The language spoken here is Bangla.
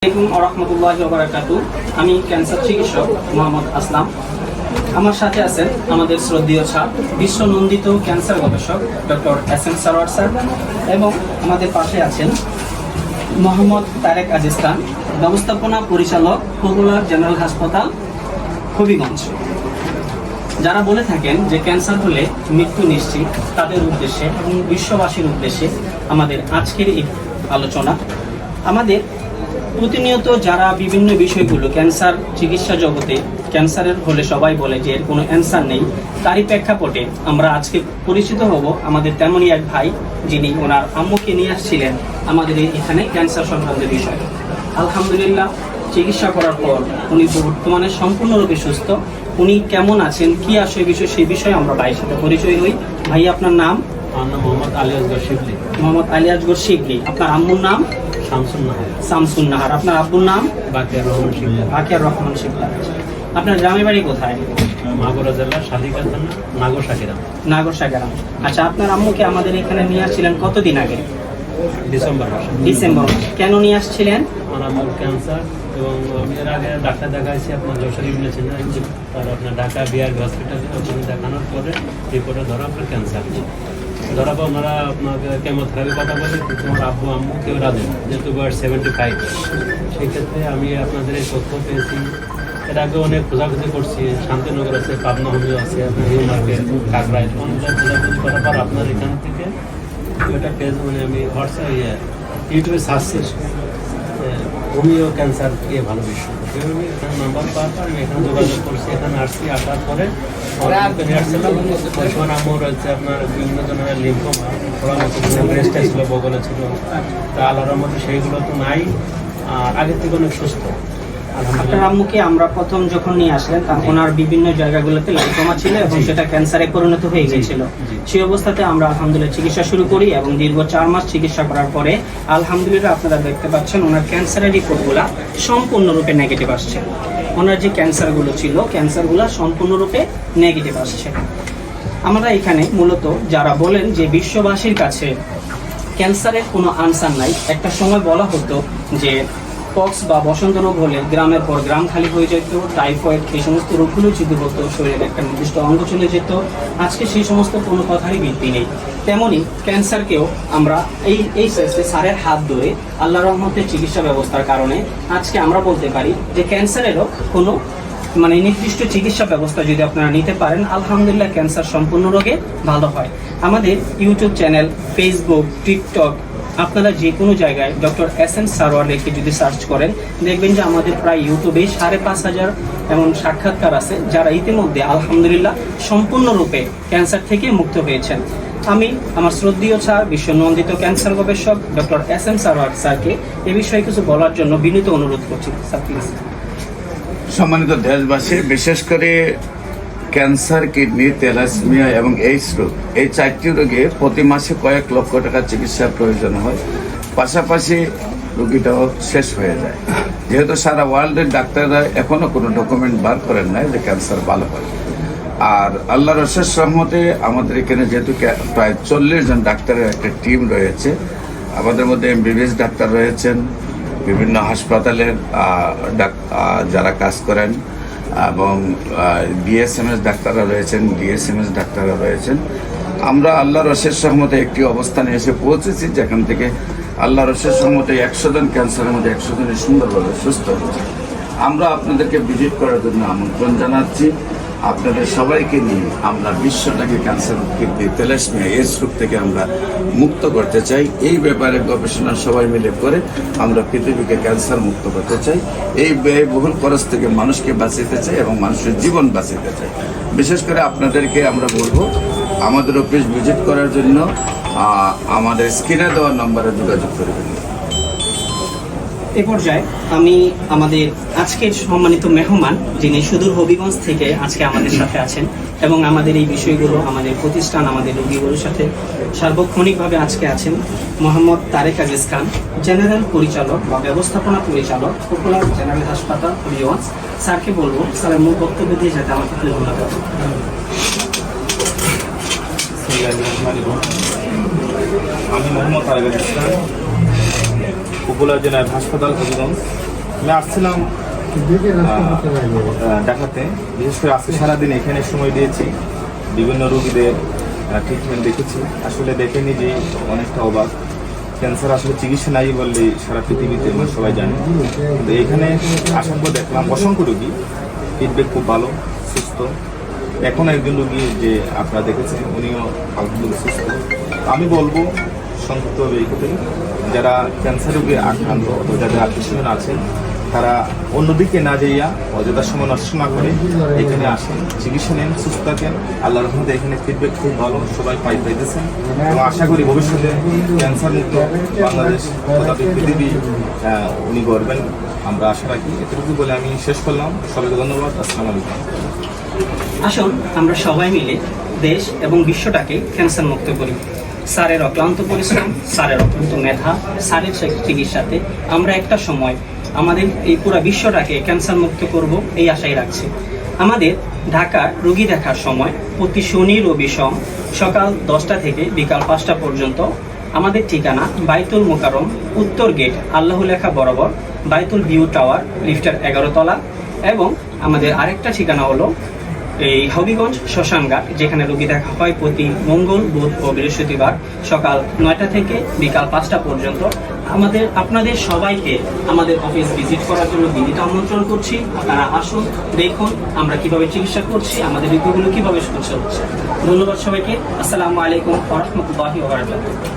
আসসালামু আলাইকুম ওয়া রাহমাতুল্লাহি ওয়া বারাকাতুহু। আমি ক্যান্সার চিকিৎসক মোহাম্মদ আসলাম। আমার সাথে আছেন আমাদের শ্রদ্ধেয় স্যার, বিশ্বনন্দিত ক্যান্সার গবেষক ডক্টর এস.এম. সারোয়ার স্যার, এবং আমাদের পাশে আছেন মোহাম্মদ তারেক আজিজ খান, ব্যবস্থাপনা পরিচালক, পপুলার জেনারেল হাসপাতাল, হবিগঞ্জ। যারা বলে থাকেন যে ক্যান্সার হলে মৃত্যু নিশ্চিত, তাদের উদ্দেশ্যে এবং বিশ্ববাসীর উদ্দেশ্যে আমাদের আজকের এই আলোচনা। আমাদের প্রতিনিয়ত যারা বিভিন্ন বিষয়গুলো ক্যান্সার চিকিৎসা জগতে, ক্যান্সারের হলে সবাই বলে যে এর কোনো অ্যান্সার নেই, তারই প্রেক্ষাপটে আমরা আজকে পরিচিত হব আমাদের তেমনই এক ভাই, যিনি ওনার আম্মুকে নিয়ে আসছিলেন আমাদের এখানে ক্যান্সার সংক্রান্ত বিষয়। আলহামদুলিল্লাহ, চিকিৎসা করার পর উনি বর্তমানে সম্পূর্ণরূপে সুস্থ। উনি কেমন আছেন, কি আসে বিষয়, সেই বিষয়ে আমরা ভাইয়ের সাথে পরিচয় হই। ভাই, আপনার নাম? আমার নাম মোহাম্মদ আলী আসগর শিবলি। মোহাম্মদ আলী আসগর শিবলি। আপনার আম্মুর নাম? শামসুন নাহার। শামসুন নাহার। আপনার আব্বুর নাম? বাকিয়ার রহমান শিবলি। বাকিয়ার রহমান শিবলি। আপনার গ্রামের বাড়ি কোথায়? মাগুরা জেলা সাদিকা থানা, নাগরসাকিরাম। নাগরসাকিরাম। আচ্ছা, আপনার আম্মুকে আমাদের এখানে নিয়ে আসছিলেন কতদিন আগে? ডিসেম্বর মাসে। ডিসেম্বর। কেন নিয়ে আসছিলেন? আমার আম্মুর ক্যান্সার, এবং আমি এর আগে ডাক্তার দেখাইছি আপনার যশোর ইবনেছেন, আর আপনার ঢাকা বিআরবি হসপিটালে। ওখানে দেখানোর পরে রিপোর্টে ধরা আপনার ক্যান্সার ধরা পর ওনারা আপনাকে কেমোথেরাপি কথা বলে, কিন্তু আমার আব্বু আম্মু কেউ রাজে, যেহেতু বয়স 75। সেই ক্ষেত্রে আমি আপনাদের এই তথ্য পেয়েছি। এর আগে অনেক খোঁজাখুঁজি করছি, শান্তিনগর আছে, পাবনা হোমিও আছে, আপনার নিউ মার্কেট, কাকরাইল, অনেক খোঁজাখুঁজি করার পর আপনার এখান থেকে একটা পেজ, মানে আমি হোয়াটসঅ্যাপ ইউটিউবে সার্চ হোমিও ক্যান্সার কে ভালো বিষয়, আমি এখানে নাম্বার পাওয়ার পর আমি এখানে যোগাযোগ করছি। এখানে আসছি, আসার পরে নিয়ে আসছিলাম। ওই সময় আমার হচ্ছে আপনার বিভিন্ন ধরনের লিম্ফোমা, ওরা মতো ব্রেস্টে ছিল, বগলে ছিল, তা আল্লাহর মতো সেইগুলো তো নাই, আর আগের থেকে অনেক সুস্থ। আপনার আম্মুকে আমরা প্রথম যখন নিয়ে আসলেন, তখন ওনার বিভিন্ন জায়গাগুলোতে লিম্ফোমা ছিল এবং সেটা ক্যান্সারে পরিণত হয়ে গিয়েছিল। সেই অবস্থাতে আমরা আলহামদুলিল্লাহ চিকিৎসা শুরু করি, এবং দীর্ঘ 4 মাস চিকিৎসা করার পরে আলহামদুলিল্লাহ আপনারা দেখতে পাচ্ছেন ওনার ক্যান্সারের রিপোর্টগুলো সম্পূর্ণরূপে নেগেটিভ আসছে। ওনার যে ক্যান্সারগুলো ছিল, ক্যান্সারগুলো সম্পূর্ণরূপে নেগেটিভ আসছে। আমরা এখানে মূলত যারা বলেন যে বিশ্ববাসীর কাছে ক্যান্সারের কোনো আনসার নাই, একটা সময় বলা হতো যে পক্স বা বসন্ত রোগ হলে গ্রামের পর গ্রাম খালি হয়ে যেত, টাইফয়েড, এই সমস্ত রোগগুলো যদি হতো শরীরের একটা নির্দিষ্ট অঙ্গ চলে যেত। আজকে সেই সমস্ত কোনো কথারই ভিত্তি নেই। তেমনি ক্যান্সারকেও আমরা এই স্যারের হাত ধরে আল্লাহর রহমতের চিকিৎসা ব্যবস্থার কারণে আজকে আমরা বলতে পারি যে ক্যান্সারেরও কোনো নির্দিষ্ট চিকিৎসা ব্যবস্থা যদি আপনারা নিতে পারেন, আলহামদুলিল্লাহ ক্যান্সার সম্পূর্ণ রোগে ভালো হয়। আমাদের ইউটিউব চ্যানেল, ফেসবুক, টিকটক, আপনারা যে কোনো জায়গায় ডক্টর এস.এম. সারোয়ার লিখে যদি সার্চ করেন, দেখবেন যে আমাদের প্রায় ইউটিউবে 5,500 এমন সাক্ষাৎকার আছে, যারা ইতিমধ্যে আলহামদুলিল্লাহ সম্পূর্ণরূপে ক্যান্সার থেকে মুক্ত হয়েছেন। আমি আমার শ্রদ্ধেয় স্যার, বিশ্বনন্দিত ক্যান্সার গবেষক ডক্টর এস.এম. সারোয়ার স্যারকে এ বিষয়ে কিছু বলার জন্য বিনীত অনুরোধ করছি। Sir please. সম্মানিত দেশবাসী, বিশেষ করে ক্যান্সার, কিডনি, থ্যালাসেমিয়া এবং এইডস রোগ, এই 4টি রোগে প্রতি মাসে কয়েক লক্ষ টাকা চিকিৎসার প্রয়োজন হয়। পাশাপাশি রোগীটাও শেষ হয়ে যায়, যেহেতু সারা ওয়ার্ল্ডের ডাক্তাররা এখনো কোনো ডকুমেন্ট বার করেন নাই যে ক্যান্সার ভালো হয়। আর আল্লাহর অশেষ রহমতে আমাদের এখানে যেহেতু প্রায় 40 জন ডাক্তারের একটা টিম রয়েছে, আমাদের মধ্যে এমবিবিএস ডাক্তার রয়েছেন, বিভিন্ন হাসপাতালের যারা কাজ করেন, এবং ডিএসএমএস ডাক্তাররা রয়েছেন, ডিএসএমএস ডাক্তাররা রয়েছেন। আমরা আল্লাহর অশেষ রহমতে একটি অবস্থানে এসে পৌঁছেছি, যেখান থেকে আল্লাহর অশেষ রহমতে 100 জন ক্যান্সারের মধ্যে 100 জনই সুন্দরভাবে সুস্থ হচ্ছে। আমরা আপনাদেরকে ভিজিট করার জন্য আমন্ত্রণ জানাচ্ছি। আপনাদের সবাইকে নিয়ে আমরা বিশ্বটাকে ক্যান্সার, কিডনি, থ্যালাসেমিয়া, এইডস রোগ থেকে আমরা মুক্ত করতে চাই। এই ব্যাপারে গবেষণা সবাই মিলে করে আমরা পৃথিবীকে ক্যান্সার মুক্ত করতে চাই। এই ব্যয়বহুল খরচ থেকে মানুষকে বাঁচাতে চাই এবং মানুষের জীবন বাঁচাতে চাই। বিশেষ করে আপনাদেরকে আমরা বলবো আমাদের অফিস ভিজিট করার জন্য আমাদের স্ক্রিনে দেওয়া নম্বরে যোগাযোগ করবেন। এ পর্যায়ে আমি আমাদের আজকের সম্মানিত মেহমান, যিনি সুদূর হবিগঞ্জ থেকে আজকে আমাদের সাথে আছেন এবং আমাদের এই বিষয়গুলো, আমাদের প্রতিষ্ঠান, আমাদের রোগীগুলোর সাথে সার্বক্ষণিকভাবে আজকে আছেন, মোহাম্মদ তারেক আজিজ খান, জেনারেল পরিচালক বা ব্যবস্থাপনা পরিচালক, পপুলার জেনারেল হাসপাতাল, হবিগঞ্জ। স্যারকে বলবো স্যারের মূল বক্তব্য দিয়ে যাতে আমাকে তুলে ধরা যাবে। আমি মোহাম্মদ তারেক আজিজ খান, পপুলার জেনারেল হাসপাতাল, হবিগঞ্জ। আমি আসছিলাম দেখাতে, বিশেষ করে আজকে সারাদিন এখানে সময় দিয়েছি, বিভিন্ন রোগীদের ট্রিটমেন্ট দেখেছি। আসলে দেখে নিজে অনেকটা অবাক। ক্যান্সার আসলে চিকিৎসা নাই বললেই সারা পৃথিবীতে আমরা সবাই জানি, কিন্তু এখানে আসার পর দেখলাম অসংখ্য রোগী, ফিডব্যাক খুব ভালো, সুস্থ। এখন একজন রোগী যে আপনারা দেখেছেন উনিও আলহামদুলিল্লাহ সুস্থ। আমি বলবো সংক্ষিপ্তভাবে এই কথাই, যারা ক্যান্সার রোগে আক্রান্ত অথবা যাদের আত্মীয় আছেন তারা অন্যদিকে না যাইয়া অযথা সময় নষ্ট না করে এখানে আসেন, চিকিৎসা নেন, সুস্থ থাকেন। আল্লাহর রহমতে এখানে ফিডব্যাক খুব ভালো, সবাই পাইতেছেন এবং আশা করি ভবিষ্যতে ক্যান্সার মুক্ত বাংলাদেশ তথা পৃথিবী উনি করবেন, আমরা আশা রাখি। এতটুকু বলে আমি শেষ করলাম। সবাইকে ধন্যবাদ। আসসালামু আলাইকুম। আসুন আমরা সবাই মিলে দেশ এবং বিশ্বটাকে ক্যান্সার মুক্ত করি। স্যারের অক্লান্ত পরিশ্রম, স্যারের অক্লান্ত মেধা, স্যারের চিকিৎসাতে আমরা একটা সময় আমাদের এই পুরো বিশ্বটাকে ক্যান্সার মুক্ত করব এই আশাই রাখছি। আমাদের ঢাকার রোগী দেখার সময় প্রতি শনি রবি সোম সকাল 10টা থেকে বিকাল 5টা পর্যন্ত। আমাদের ঠিকানা বাইতুল মোকাররম, উত্তর গেট, আল্লাহ লেখা বরাবর, বাইতুল ভিউ টাওয়ার, লিফটার 11 তলা। এবং আমাদের আরেকটা ঠিকানা হলো এই হবিগঞ্জ শ্মশানঘাট, যেখানে রোগী দেখা হয় প্রতি মঙ্গল, বুধ ও বৃহস্পতিবার সকাল 9টা থেকে বিকাল 5টা পর্যন্ত। আপনাদের সবাইকে আমাদের অফিস ভিজিট করার জন্য বিনীত আমন্ত্রণ করছি। আপনারা আসুন, দেখুন আমরা কিভাবে চিকিৎসা করছি, আমাদের রোগীগুলো কিভাবে সুস্থ হচ্ছে। ধন্যবাদ সবাইকে। আসসালামু আলাইকুম ওয়া রাহমাতুল্লাহি ওয়া বারাকাতুহু।